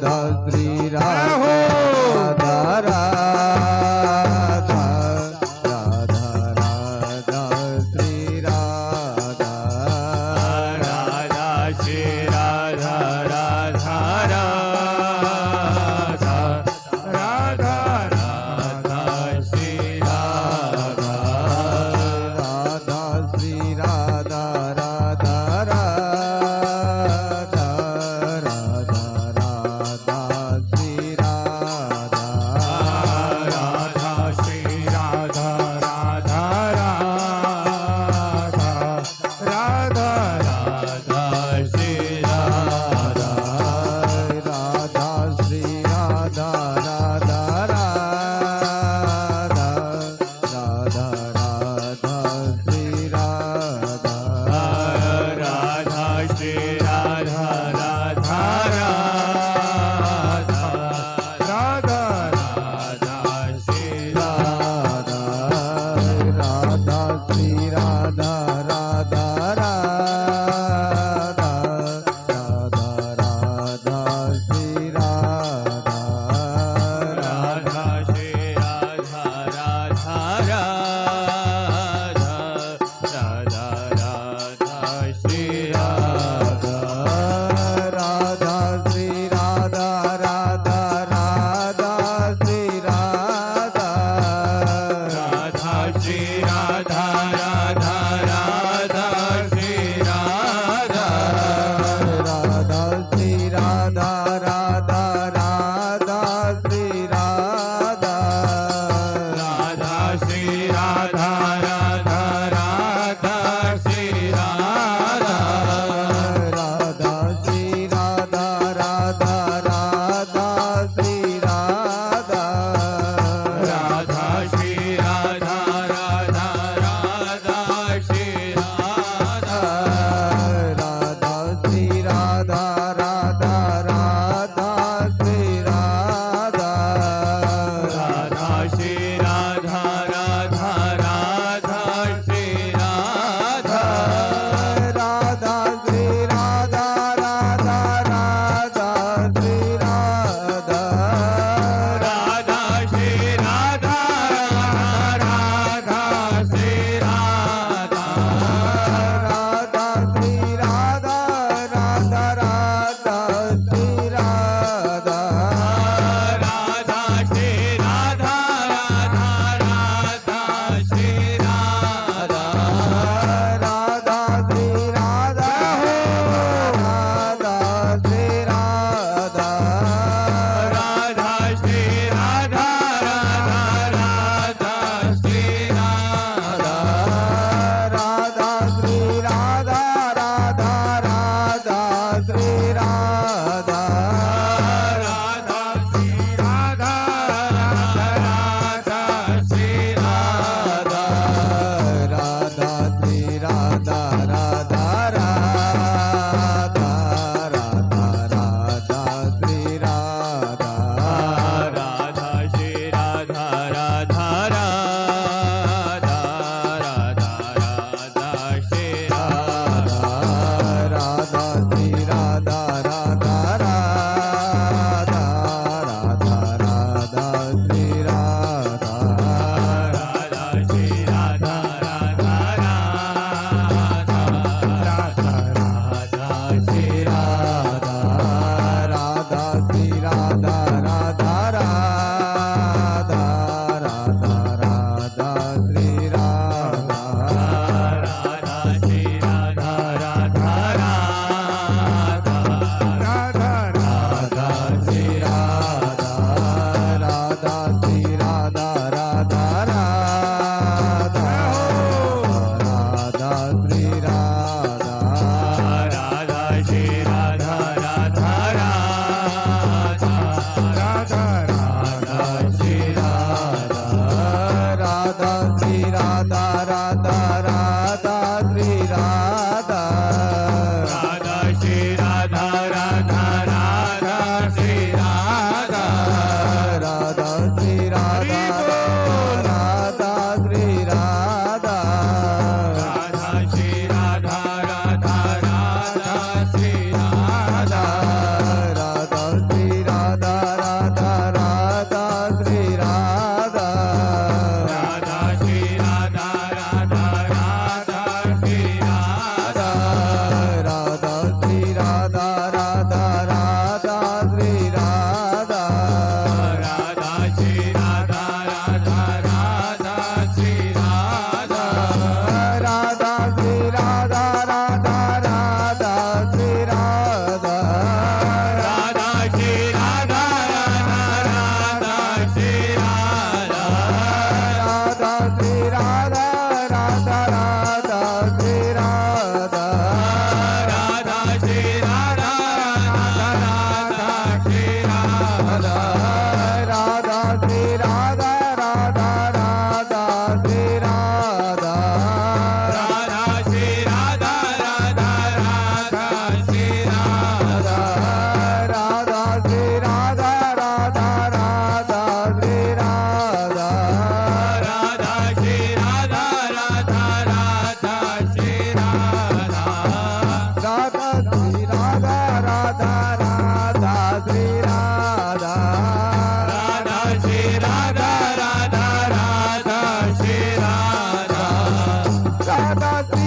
Radha Shri Radha Radha Radha Radha Shri Radha Radha Shri Radha Radha Radha Radha Radha Shri Radha Radha Shri Radha Radha Radha Radha Radha Shri Radha Radha Shri Radha Radha Radha Radha Shri Radha Radha Shri Radha Radha Radha Radha Radha Shri Radha Radha Shri Radha Radha Radha Radha Shri Radha Radha Shri Radha Radha Radha Radha Radha Shri Radha Radha Shri Radha Radha Radha Radha Shri Radha Radha Shri Radha Radha Radha Shri Radha Radha Shri Radha Radha Radha Shri Radha Radha Shri Radha Radha Radha Shri